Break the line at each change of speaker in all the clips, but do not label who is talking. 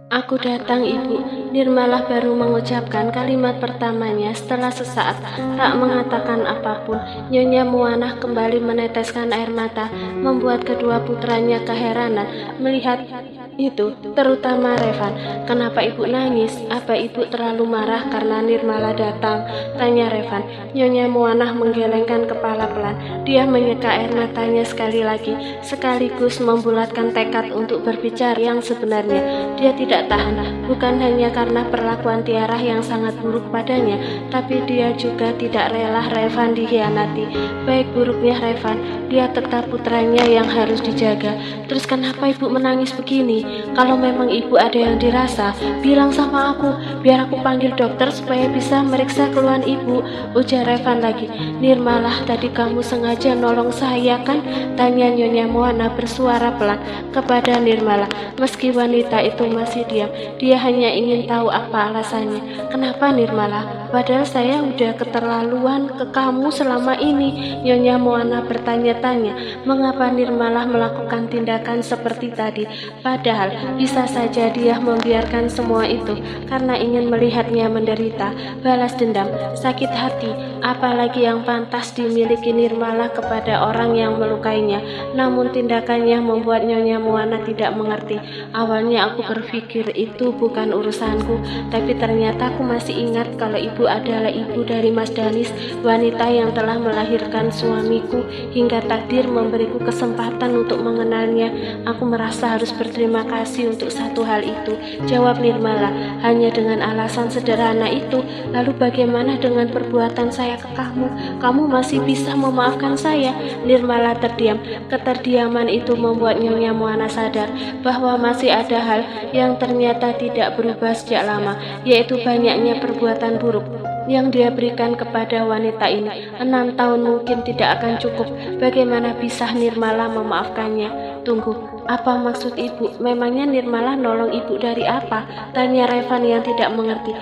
Aku datang, Ibu. Nirmalah baru mengucapkan kalimat pertamanya setelah sesaat tak mengatakan apapun. Nyonya Muanah kembali meneteskan air mata, membuat kedua putranya keheranan melihat itu, terutama Revan. Kenapa Ibu nangis? Apa Ibu terlalu marah karena Nirmala datang? Tanya Revan. Nyonya Muanah menggelengkan kepala pelan. Dia menyeka air matanya sekali lagi, sekaligus membulatkan tekad untuk berbicara yang sebenarnya. Dia tidak tahan, bukan hanya karena perlakuan Tiara yang sangat buruk padanya, tapi dia juga tidak rela Revan dikhianati. Baik buruknya Revan, dia tetap putranya yang harus dijaga. Terus kenapa Ibu menangis begini? Kalau memang Ibu ada yang dirasa, bilang sama aku, biar aku panggil dokter supaya bisa meriksa keluhan Ibu, ujar Revan lagi. Nirmalah, tadi kamu sengaja nolong saya kan? Tanya Nyonya Muana bersuara pelan kepada Nirmala. Meski wanita itu masih diam, dia hanya ingin tahu apa alasannya. Kenapa Nirmala? Padahal saya udah keterlaluan ke kamu selama ini. Nyonya Muana bertanya-tanya, mengapa Nirmala melakukan tindakan seperti tadi? Padahal bisa saja dia membiarkan semua itu karena ingin melihatnya menderita, balas dendam, sakit hati, apalagi yang pantas dimiliki Nirmala kepada orang yang melukainya. Namun tindakannya membuat Nyonya Muana tidak mengerti. Awalnya aku berpikir itu bukan urusanku, tapi ternyata aku masih ingat kalau ibu adalah ibu dari Mas Danis, wanita yang telah melahirkan suamiku hingga takdir memberiku kesempatan untuk mengenalnya. Aku merasa harus berterima kasih untuk satu hal itu, jawab Nirmala. Hanya dengan alasan sederhana itu, lalu bagaimana dengan perbuatan saya ke kamu? Kamu masih bisa memaafkan saya? Nirmala terdiam. Keterdiaman itu membuat Nyonya Muana sadar bahwa masih ada hal yang ternyata tidak berubah sejak lama, yaitu banyaknya perbuatan buruk yang dia berikan kepada wanita ini. 6 tahun mungkin tidak akan cukup. Bagaimana bisa Nirmala memaafkannya? Tunggu, apa maksud ibu? Memangnya Nirmala nolong ibu dari apa? Tanya Revan yang tidak mengerti.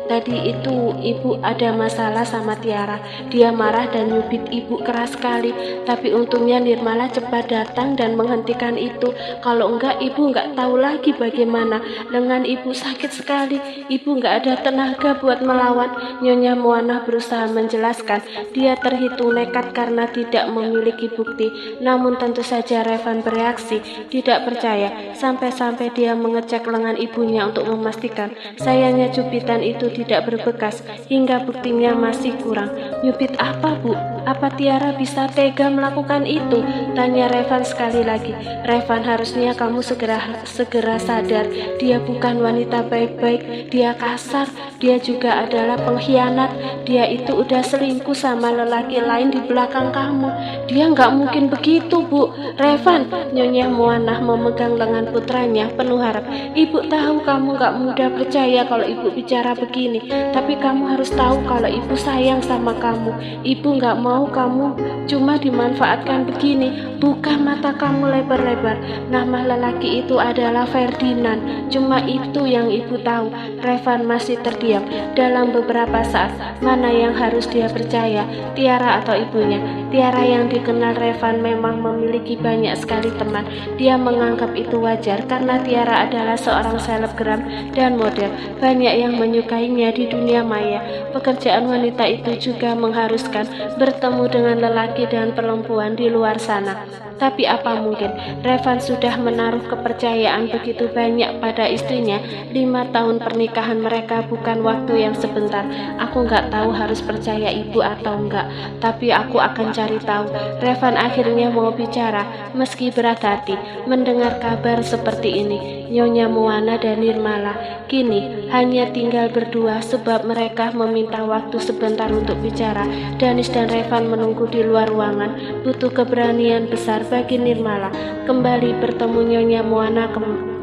Tadi itu ibu ada masalah sama Tiara. Dia marah dan nyubit ibu keras sekali. Tapi untungnya Nirmala cepat datang dan menghentikan itu. Kalau enggak, ibu enggak tahu lagi bagaimana. Lengan ibu sakit sekali. Ibu enggak ada tenaga buat melawan. Nyonya Muana berusaha menjelaskan. Dia terhitung nekat karena tidak memiliki bukti. Namun tentu saja Revan bereaksi, tidak percaya. Sampai-sampai dia mengecek lengan ibunya untuk memastikan. Sayangnya cubitan itu tidak berbekas, hingga buktinya masih kurang. Nyubit apa, Bu? Apa Tiara bisa tega melakukan itu? Tanya Revan sekali lagi. Revan, harusnya kamu segera sadar. Dia bukan wanita baik-baik. Dia kasar. Dia juga adalah pengkhianat. Dia itu udah selingkuh sama lelaki lain di belakang kamu. Dia nggak mungkin begitu, Bu. Revan, Nyonya Muana memegang lengan putranya penuh harap. Ibu tahu kamu nggak mudah percaya kalau ibu bicara begini. Tapi kamu harus tahu kalau ibu sayang sama kamu. Ibu nggak mau kamu cuma dimanfaatkan begini. Buka mata kamu lebar-lebar. Nama lelaki itu adalah Ferdinand. Cuma itu yang ibu tahu. Revan masih terdiam. Dalam beberapa saat, mana yang harus dia percaya, Tiara atau ibunya? Tiara yang dikenal Revan memang memiliki banyak sekali teman. Dia menganggap itu wajar karena Tiara adalah seorang selebgram dan model. Banyak yang menyukainya di dunia maya. Pekerjaan wanita itu juga mengharuskan bertemu dengan lelaki dan perempuan di luar sana. Tapi apa mungkin Revan sudah menaruh kepercayaan begitu banyak pada istrinya. 5 tahun pernikahan mereka bukan waktu yang sebentar. Aku nggak tahu harus percaya ibu atau enggak, tapi aku akan cari tahu. Revan akhirnya mau bicara meski berat hati mendengar kabar seperti ini. Nyonya Muana dan Nirmala kini hanya tinggal berdua sebab mereka meminta waktu sebentar untuk bicara. Danis dan Revan menunggu di luar ruangan. Butuh keberanian besar bagi Nirmala kembali bertemu Nyonya Muana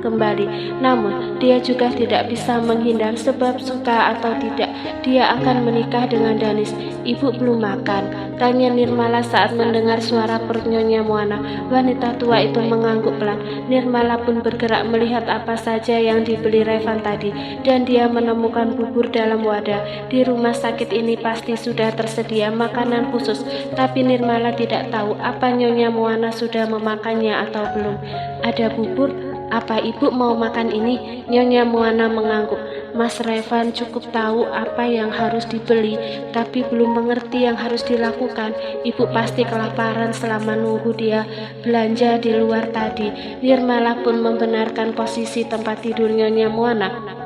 kembali. Namun dia juga tidak bisa menghindar sebab suka atau tidak dia akan menikah dengan Danis. Ibu belum makan? Tanya Nirmala saat mendengar suara perut Nyonya Muana. Wanita tua itu mengangguk pelan. Nirmala pun bergerak melihat apa saja yang dibeli Revan tadi, dan dia menemukan bubur dalam wadah. Di rumah sakit ini pasti sudah tersedia makanan khusus, tapi Nirmala tidak tahu apa Nyonya Muana sudah memakannya atau belum. Ada bubur? Apa ibu mau makan ini? Nyonya Moana mengangguk. Mas Revan cukup tahu apa yang harus dibeli, tapi belum mengerti yang harus dilakukan. Ibu pasti kelaparan selama nunggu dia belanja di luar tadi. Nirmala pun membenarkan posisi tempat tidur Nyonya Moana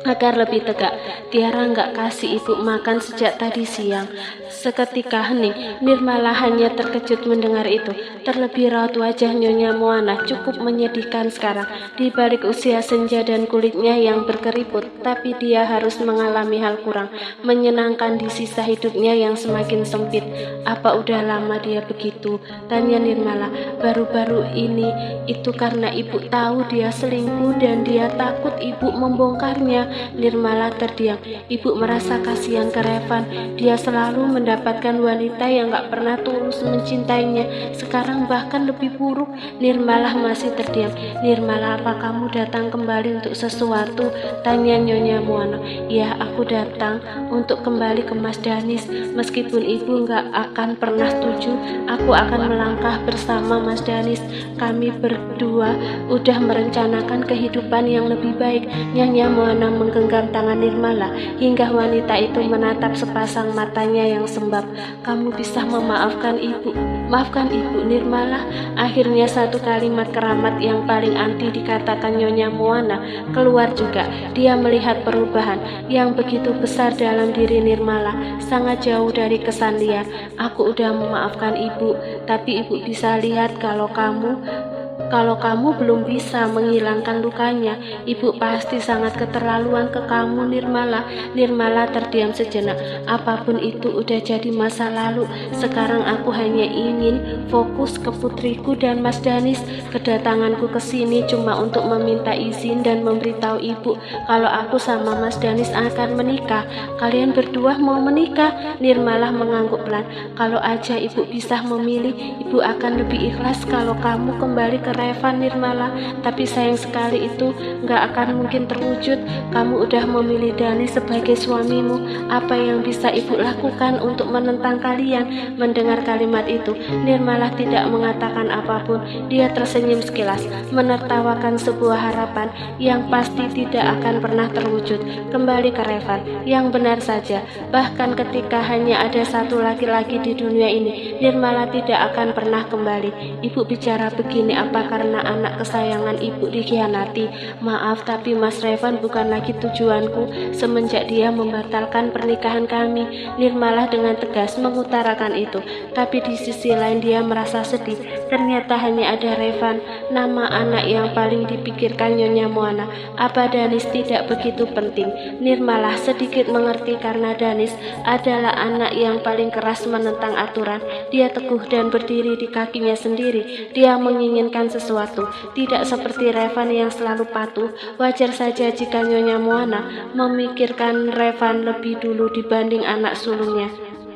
agar lebih tegak. Tiara nggak kasih ibu makan sejak tadi siang. Seketika hening, Nirmala hanya terkejut mendengar itu. Terlebih raut wajah Nyonya Moana cukup menyedihkan sekarang. Di balik usia senja dan kulitnya yang berkeriput, tapi dia harus mengalami hal kurang menyenangkan di sisa hidupnya yang semakin sempit. Apa udah lama dia begitu? Tanya Nirmala. Baru-baru ini itu karena ibu tahu dia selingkuh dan dia takut ibu membongkarnya. Nirmala terdiam. Ibu merasa kasihan ke Revan. Dia selalu mendapatkan wanita yang gak pernah tulus mencintainya. Sekarang bahkan lebih buruk. Nirmala masih terdiam. Nirmala, apa kamu datang kembali untuk sesuatu? Tanya Nyonya Moana. Ya, aku datang untuk kembali ke Mas Danis. Meskipun ibu gak akan pernah setuju, aku akan melangkah bersama Mas Danis. Kami berdua udah merencanakan kehidupan yang lebih baik. Nyonya Moana menggenggam tangan Nirmala hingga wanita itu menatap sepasang matanya yang sembab. Kamu bisa memaafkan ibu. Maafkan ibu, Nirmala. Akhirnya satu kalimat keramat yang paling anti dikatakan Nyonya Moana keluar juga. Dia melihat perubahan yang begitu besar dalam diri Nirmala, sangat jauh dari kesan liar. Aku udah memaafkan ibu, tapi ibu bisa lihat kalau kamu belum bisa menghilangkan lukanya. Ibu pasti sangat keterlaluan ke kamu, Nirmala. Nirmala terdiam sejenak. Apapun itu udah jadi masa lalu. Sekarang aku hanya ingin fokus ke putriku dan Mas Danis. Kedatanganku ke sini cuma untuk meminta izin dan memberitahu ibu kalau aku sama Mas Danis akan menikah. Kalian berdua mau menikah? Nirmala mengangguk pelan. Kalau aja ibu bisa memilih, ibu akan lebih ikhlas kalau kamu kembali ke Revan, Nirmala. Tapi sayang sekali itu gak akan mungkin terwujud. Kamu udah memilih Dani sebagai suamimu. Apa yang bisa ibu lakukan untuk menentang kalian? Mendengar kalimat itu, Nirmala tidak mengatakan apapun. Dia tersenyum sekilas, menertawakan sebuah harapan yang pasti tidak akan pernah terwujud. Kembali ke Revan, yang benar saja. Bahkan ketika hanya ada satu laki-laki di dunia ini, Nirmala tidak akan pernah kembali. Ibu bicara begini apa karena anak kesayangan ibu dikhianati? Maaf, tapi Mas Revan bukan lagi tujuanku semenjak dia membatalkan pernikahan kami. Nirmala dengan tegas mengutarakan itu. Tapi di sisi lain dia merasa sedih. Ternyata hanya ada Revan, nama anak yang paling dipikirkan Nyonya Moana. Apa Danis tidak begitu penting? Nirmala sedikit mengerti karena Danis adalah anak yang paling keras menentang aturan. Dia teguh dan berdiri di kakinya sendiri. Dia menginginkan sesuatu, tidak seperti Revan yang selalu patuh. Wajar saja jika Nyonya Moana memikirkan Revan lebih dulu dibanding anak sulungnya.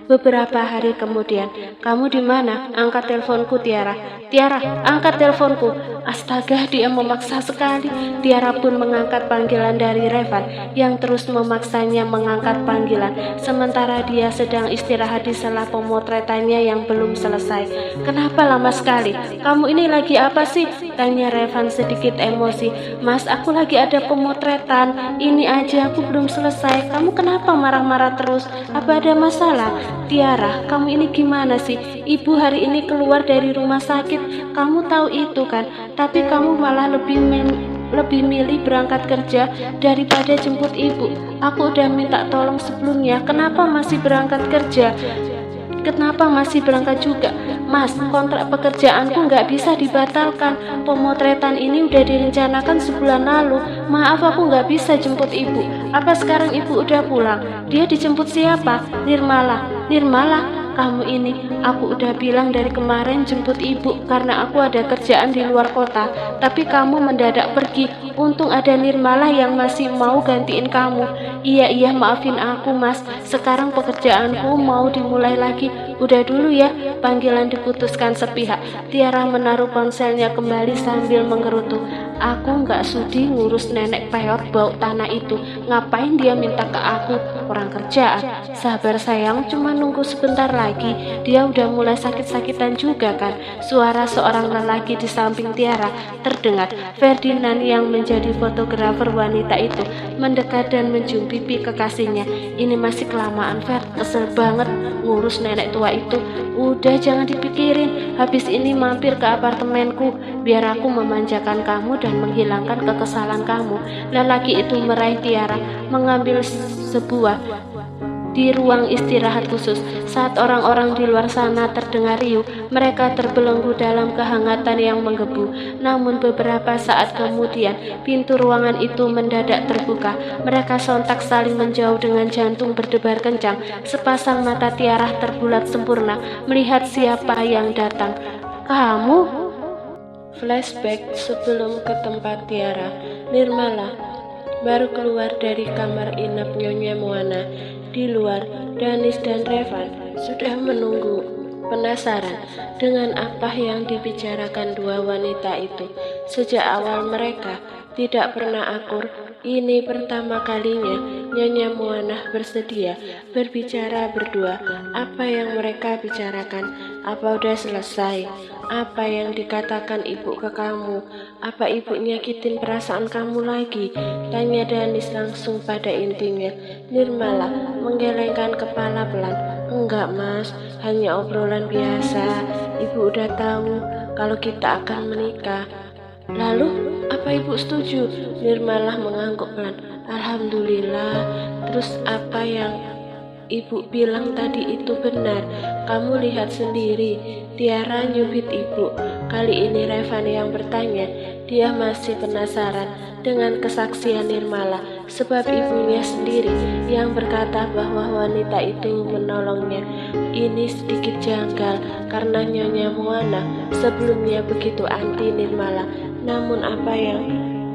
Beberapa hari kemudian, kamu di mana? Angkat teleponku, Tiara. Tiara, angkat teleponku. Astaga, dia memaksa sekali. Tiara pun mengangkat panggilan dari Revan yang terus memaksanya mengangkat panggilan, sementara dia sedang istirahat di sela pemotretannya yang belum selesai. Kenapa lama sekali? Kamu ini lagi apa sih? Tanya Revan sedikit emosi. Mas, aku lagi ada pemotretan. Ini aja aku belum selesai. Kamu kenapa marah-marah terus? Apa ada masalah? Tiara, kamu ini gimana sih? Ibu hari ini keluar dari rumah sakit. Kamu tahu itu kan? Tapi kamu malah lebih milih berangkat kerja daripada jemput ibu. Aku udah minta tolong sebelumnya. Kenapa masih berangkat kerja? Kenapa masih berangkat juga? Mas, kontrak pekerjaanku nggak bisa dibatalkan. Pemotretan ini udah direncanakan sebulan lalu. Maaf, aku nggak bisa jemput ibu. Apa sekarang ibu udah pulang? Dia dijemput siapa? Nirmala. Nirmala, kamu ini, aku udah bilang dari kemarin jemput ibu karena aku ada kerjaan di luar kota. Tapi kamu mendadak pergi. Untung ada Nirmala yang masih mau gantiin kamu. Iya, maafin aku, Mas. Sekarang pekerjaanku mau dimulai lagi. Udah dulu ya, panggilan diputuskan sepihak. Tiara menaruh ponselnya kembali sambil menggerutu. Aku nggak sudi ngurus nenek peot bau tanah itu. Ngapain dia minta ke aku? Orang kerjaan. Sabar sayang, cuma nunggu sebentar lagi. Dia udah mulai sakit-sakitan juga kan. Suara seorang lelaki di samping Tiara terdengar. Ferdinand yang menjadi fotografer wanita itu mendekat dan mencium pipi kekasihnya. Ini masih kelamaan, Fer. Kesel banget ngurus nenek tua itu. Udah jangan dipikirin. Habis ini mampir ke apartemenku biar aku memanjakan kamu dan menghilangkan kekesalan kamu. Lelaki itu meraih Tiara, mengambil sebuah di ruang istirahat khusus. Saat orang-orang di luar sana terdengar riuh, mereka terbelenggu dalam kehangatan yang menggebu. Namun beberapa saat kemudian, pintu ruangan itu mendadak terbuka. Mereka sontak saling menjauh dengan jantung berdebar kencang. Sepasang mata Tiara terbulat sempurna melihat siapa yang datang. Kamu? Flashback sebelum ke tempat Tiara. Nirmala baru keluar dari kamar inap Nyonya Moana. Di luar, Danis dan Revan sudah menunggu, penasaran dengan apa yang dibicarakan dua wanita itu. Sejak awal mereka tidak pernah akur. Ini pertama kalinya Nyonya Moana bersedia berbicara berdua. Apa yang mereka bicarakan? Apa udah selesai? Apa yang dikatakan ibu ke kamu? Apa ibu nyakitin perasaan kamu lagi? Tanya Danis langsung pada intinya. Nirmala menggelengkan kepala pelan. Enggak mas, hanya obrolan biasa. Ibu udah tahu kalau kita akan menikah. Lalu, apa ibu setuju? Nirmala mengangguk pelan. Alhamdulillah. Terus apa yang ibu bilang tadi itu benar? Kamu lihat sendiri. Tiara nyubit ibu. Kali ini Revan yang bertanya. Dia masih penasaran dengan kesaksian Nirmala, sebab ibunya sendiri yang berkata bahwa wanita itu menolongnya. Ini sedikit janggal karena Nyonya Moana sebelumnya begitu anti Nirmala. Namun apa yang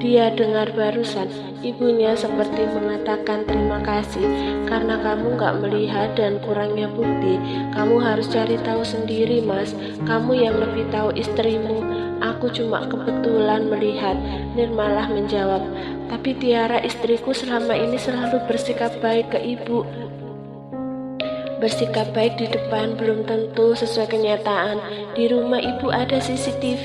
dia dengar barusan, ibunya seperti mengatakan terima kasih karena kamu gak melihat dan kurangnya bukti. Kamu harus cari tahu sendiri mas, kamu yang lebih tahu istrimu. Aku cuma kebetulan melihat. Nirmala menjawab. Tapi Tiara istriku selama ini selalu bersikap baik ke ibu. Bersikap baik di depan belum tentu sesuai kenyataan. Di rumah ibu ada CCTV.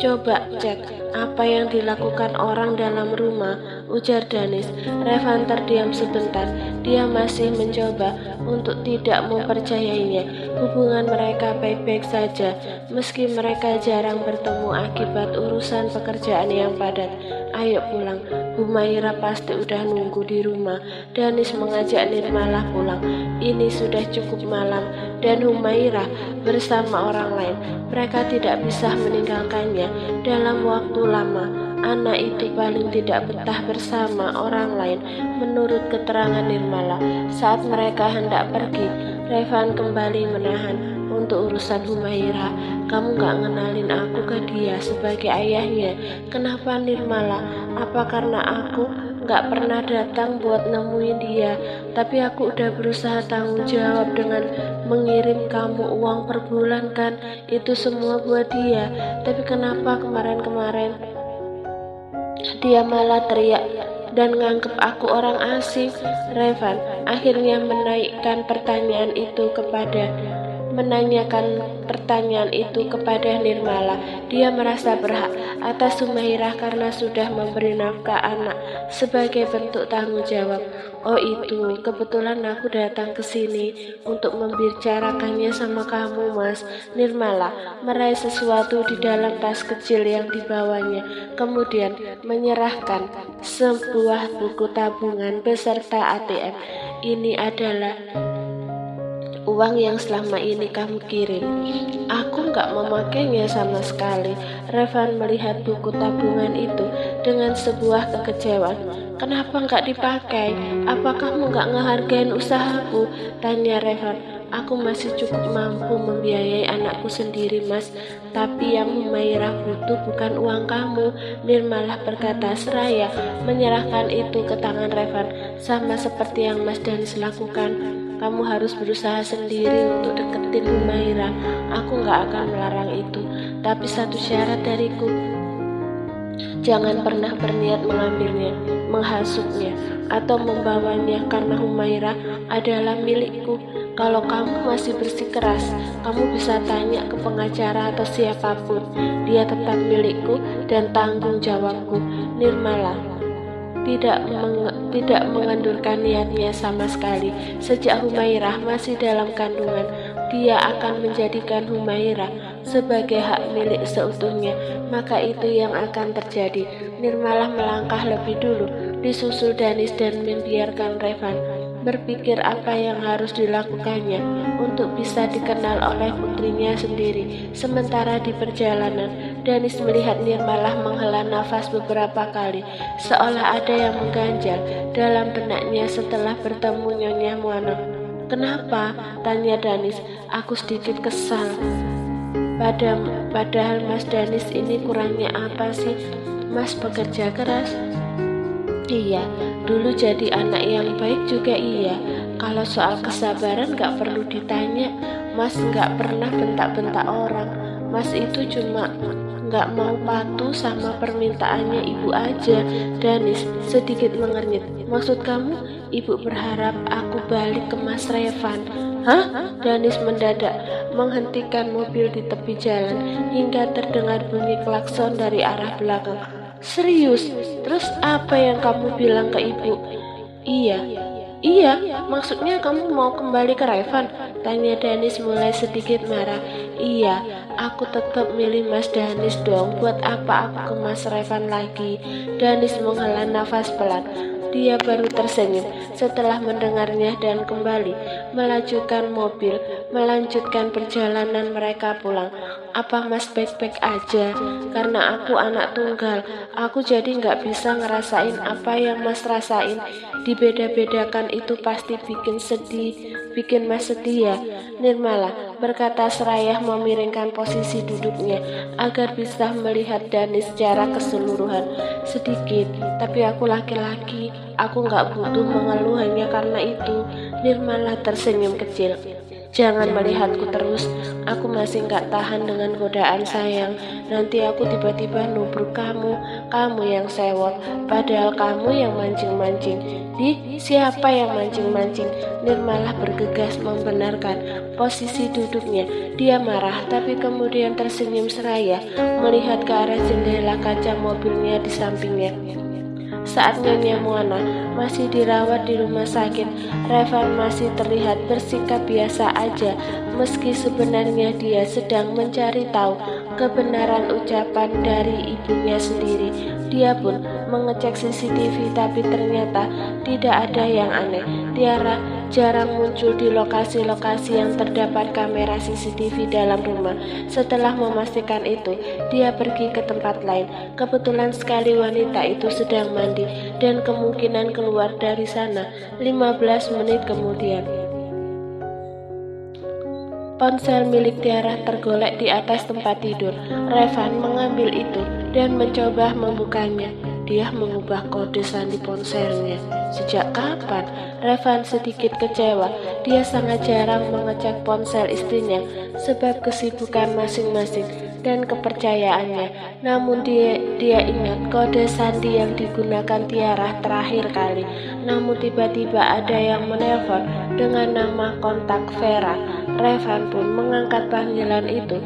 Coba cek apa yang dilakukan orang dalam rumah, ujar Danis. Revan terdiam sebentar. Dia masih mencoba untuk tidak mempercayainya. Hubungan mereka baik-baik saja, meski mereka jarang bertemu akibat urusan pekerjaan yang padat. Ayo pulang, Humaira pasti udah nunggu di rumah. Danis mengajak Nirmala pulang. Ini sudah cukup malam dan Humaira bersama orang lain. Mereka tidak bisa meninggalkannya dalam waktu lama. Anak itu paling tidak betah bersama orang lain. Menurut keterangan Nirmala, saat mereka hendak pergi, Revan kembali menahan. Untuk urusan Humaira, kamu gak ngenalin aku ke dia sebagai ayahnya. Kenapa Nirmala? Apa karena aku gak pernah datang buat nemuin dia? Tapi aku udah berusaha tanggung jawab dengan mengirim kamu uang per bulan kan? Itu semua buat dia. Tapi kenapa kemarin-kemarin dia malah teriak dan nganggep aku orang asing? Revan akhirnya menanyakan pertanyaan itu kepada Nirmala. Dia merasa berhak atas Humaira karena sudah memberi nafkah anak sebagai bentuk tanggung jawab. Oh itu, kebetulan aku datang ke sini untuk membicarakannya sama kamu mas. Nirmala meraih sesuatu di dalam tas kecil yang dibawanya, kemudian menyerahkan sebuah buku tabungan beserta ATM. Ini adalah uang yang selama ini kamu kirim. Aku gak memakainya sama sekali. Revan melihat buku tabungan itu dengan sebuah kekecewaan. Kenapa gak dipakai? Apa kamu gak ngehargain usahaku? Tanya Revan. Aku masih cukup mampu membiayai anakku sendiri mas. Tapi yang Humaira butuh bukan uang kamu, Nirmala berkata seraya menyerahkan itu ke tangan Revan. Sama seperti yang mas Danis lakukan. kamu harus berusaha sendiri untuk deketin Humaira. Aku gak akan melarang itu, tapi satu syarat dariku, jangan pernah berniat mengambilnya, menghasutnya, atau membawanya karena Humaira adalah milikku. Kalau kamu masih bersikeras, kamu bisa tanya ke pengacara atau siapapun. Dia tetap milikku dan tanggung jawabku. Nirmala tidak mengendurkan niatnya sama sekali. Sejak Humairah masih dalam kandungan, dia akan menjadikan Humairah sebagai hak milik seutuhnya. Maka itu yang akan terjadi. Nirmala melangkah lebih dulu, disusul Danis dan membiarkan Revan berpikir apa yang harus dilakukannya untuk bisa dikenal oleh putrinya sendiri. Sementara di perjalanan, Danis melihat Nirmala menghela nafas beberapa kali, seolah ada yang mengganjal dalam benaknya setelah bertemu Nyonya Muana. "Kenapa?" tanya Danis. "Aku sedikit kesal. Padahal Mas Danis ini kurangnya apa sih? Mas bekerja keras." "Iya, dulu jadi anak yang baik juga iya. Kalau soal kesabaran gak perlu ditanya. Mas gak pernah bentak-bentak orang. Mas itu cuma gak mau patuh sama permintaannya ibu aja." Danis sedikit mengernyit. "Maksud kamu, ibu berharap aku balik ke Mas Revan?" "Hah?" Danis mendadak menghentikan mobil di tepi jalan hingga terdengar bunyi klakson dari arah belakang. "Serius? Terus apa yang kamu bilang ke ibu?" Iya, maksudnya kamu mau kembali ke Revan?" tanya Danis mulai sedikit marah. "Iya, aku tetap milih Mas Danis dong. Buat apa aku ke Mas Revan lagi?" Danis menghela nafas pelan. Dia baru tersenyum setelah mendengarnya dan kembali melajukan mobil, melanjutkan perjalanan mereka pulang. "Apa Mas baik-baik aja? Karena aku anak tunggal, aku jadi nggak bisa ngerasain apa yang Mas rasain. Dibeda-bedakan itu pasti bikin Mas sedih ya?" Nirmala berkata seraya memiringkan posisi duduknya agar bisa melihat Danis secara keseluruhan. "Sedikit, tapi aku laki-laki. Aku nggak butuh mengeluh hanya karena itu." Nirmala tersenyum kecil. "Jangan melihatku terus. Aku masih nggak tahan dengan godaan sayang. Nanti aku tiba-tiba nubruk kamu. Kamu yang sewot, padahal kamu yang mancing-mancing." Siapa yang mancing-mancing?" Nirmala bergegas membenarkan posisi duduknya. Dia marah, tapi kemudian tersenyum seraya melihat ke arah jendela kaca mobilnya di sampingnya. Saat Nyonya Muana masih dirawat di rumah sakit, Revan masih terlihat bersikap biasa aja, meski sebenarnya dia sedang mencari tahu kebenaran ucapan dari ibunya sendiri. Dia pun mengecek CCTV, tapi ternyata tidak ada yang aneh. Tiara jarang muncul di lokasi-lokasi yang terdapat kamera CCTV dalam rumah. Setelah memastikan itu, dia pergi ke tempat lain. Kebetulan sekali wanita itu sedang mandi dan kemungkinan keluar dari sana 15 menit kemudian. Ponsel milik Tiara tergolek di atas tempat tidur. Revan mengambil itu dan mencoba membukanya. Dia mengubah kode sandi ponselnya. Sejak kapan? Revan sedikit kecewa. Dia sangat jarang mengecek ponsel istrinya sebab kesibukan masing-masing dan kepercayaannya. Namun dia ingat kode sandi yang digunakan Tiara terakhir kali. Namun tiba-tiba ada yang menelpon dengan nama kontak Vera. Revan pun mengangkat panggilan itu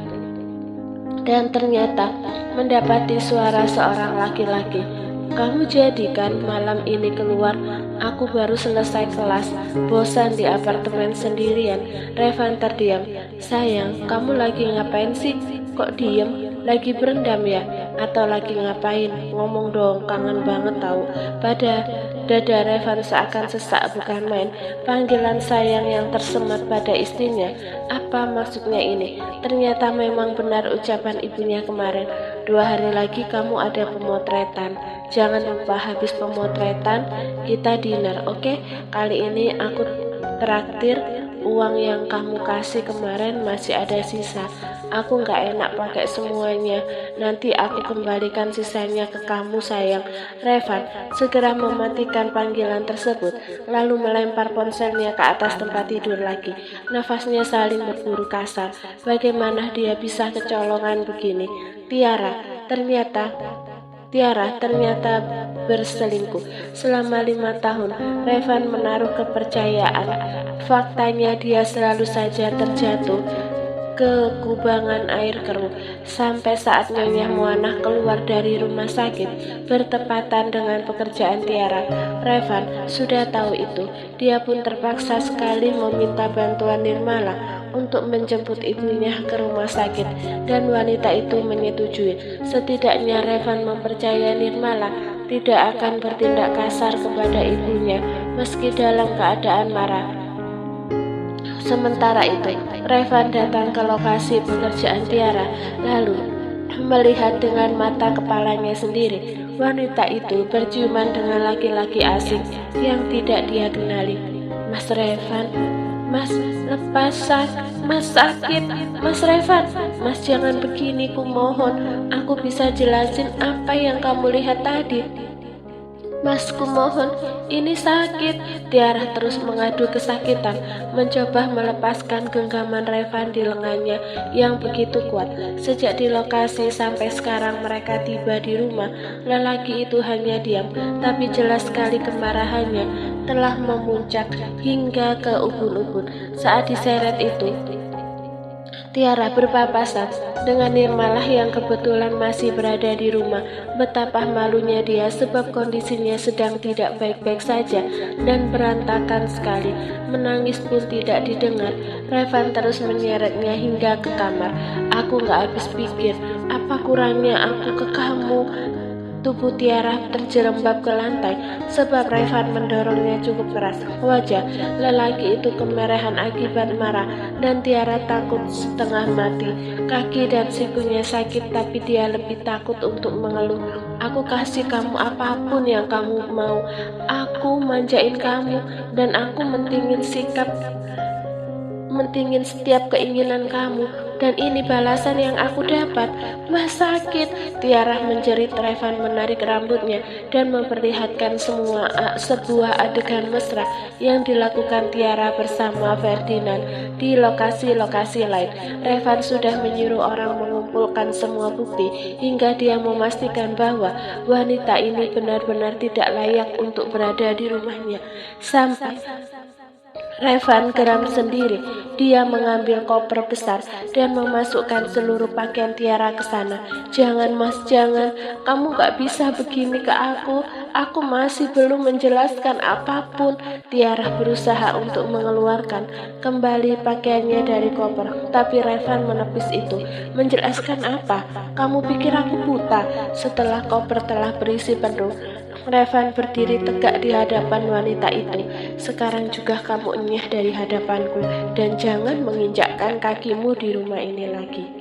dan ternyata mendapati suara seorang laki-laki. "Kamu jadi kan malam ini keluar? Aku baru selesai kelas, bosan di apartemen sendirian." Revan terdiam. "Sayang, kamu lagi ngapain sih? Kok diem? Lagi berendam ya? Atau lagi ngapain? Ngomong dong, kangen banget tahu." Pada dada Revan seakan sesak bukan main. Panggilan sayang yang tersemat pada istrinya. Apa maksudnya ini? Ternyata memang benar ucapan ibunya kemarin. 2 hari lagi kamu ada pemotretan. Jangan lupa habis pemotretan kita dinner, oke? Kali ini aku traktir. Uang yang kamu kasih kemarin masih ada sisa. Aku nggak enak pakai semuanya. Nanti aku kembalikan sisanya ke kamu sayang. Revan segera mematikan panggilan tersebut, lalu melempar ponselnya ke atas tempat tidur lagi. Nafasnya saling berburu kasar. Bagaimana dia bisa kecolongan begini? Tiara ternyata berselingkuh. Selama 5 tahun, Revan menaruh kepercayaan. Faktanya dia selalu saja terjatuh ke kubangan air keruh. Sampai saat Nyonya Muana keluar dari rumah sakit bertepatan dengan pekerjaan Tiara. Revan sudah tahu itu. Dia pun terpaksa sekali meminta bantuan Nirmala untuk menjemput ibunya ke rumah sakit, dan wanita itu menyetujui. Setidaknya Revan mempercayai Nirmala tidak akan bertindak kasar kepada ibunya meski dalam keadaan marah. Sementara itu, Revan datang ke lokasi pekerjaan Tiara, lalu melihat dengan mata kepalanya sendiri. Wanita itu berciuman dengan laki-laki asing yang tidak dia kenali. Mas Revan, Mas, Mas sakit, Mas Revan, Mas jangan begini, ku mohon. Aku bisa jelasin apa yang kamu lihat tadi. Mas, ku mohon, ini sakit. Tiara terus mengadu kesakitan, mencoba melepaskan genggaman Revan di lengannya yang begitu kuat. Sejak di lokasi sampai sekarang mereka tiba di rumah, lelaki itu hanya diam, tapi jelas sekali kemarahannya telah memuncak hingga ke ubun-ubun. Saat diseret itu, Tiara berpapasan dengan Nirmala yang kebetulan masih berada di rumah. Betapa malunya dia sebab kondisinya sedang tidak baik-baik saja dan berantakan sekali. Menangis pun tidak didengar. Revan terus menyeretnya hingga ke kamar. Aku gak habis pikir, apa kurangnya aku ke kamu? Tubuh Tiara terjerembab ke lantai sebab Revan mendorongnya cukup keras. Wajah lelaki itu kemerahan akibat marah dan Tiara takut setengah mati. Kaki dan sikunya sakit tapi dia lebih takut untuk mengeluh. Aku kasih kamu apapun yang kamu mau. Aku manjain kamu dan aku mentingin setiap keinginan kamu, dan ini balasan yang aku dapat. Mas sakit, Tiara menjerit. Revan menarik rambutnya dan memperlihatkan sebuah adegan mesra yang dilakukan Tiara bersama Ferdinand di lokasi-lokasi lain. Revan sudah menyuruh orang mengumpulkan semua bukti hingga dia memastikan bahwa wanita ini benar-benar tidak layak untuk berada di rumahnya. Sampai Revan geram sendiri. Dia mengambil koper besar dan memasukkan seluruh pakaian Tiara ke sana. Jangan mas, jangan. Kamu gak bisa begini ke aku. Aku masih belum menjelaskan apapun. Tiara berusaha untuk mengeluarkan kembali pakaiannya dari koper. Tapi Revan menepis itu. Menjelaskan apa? Kamu pikir aku buta? Setelah koper telah berisi penuh, Revan berdiri tegak di hadapan wanita itu. Sekarang juga kamu enyah dari hadapanku dan jangan menginjakkan kakimu di rumah ini lagi.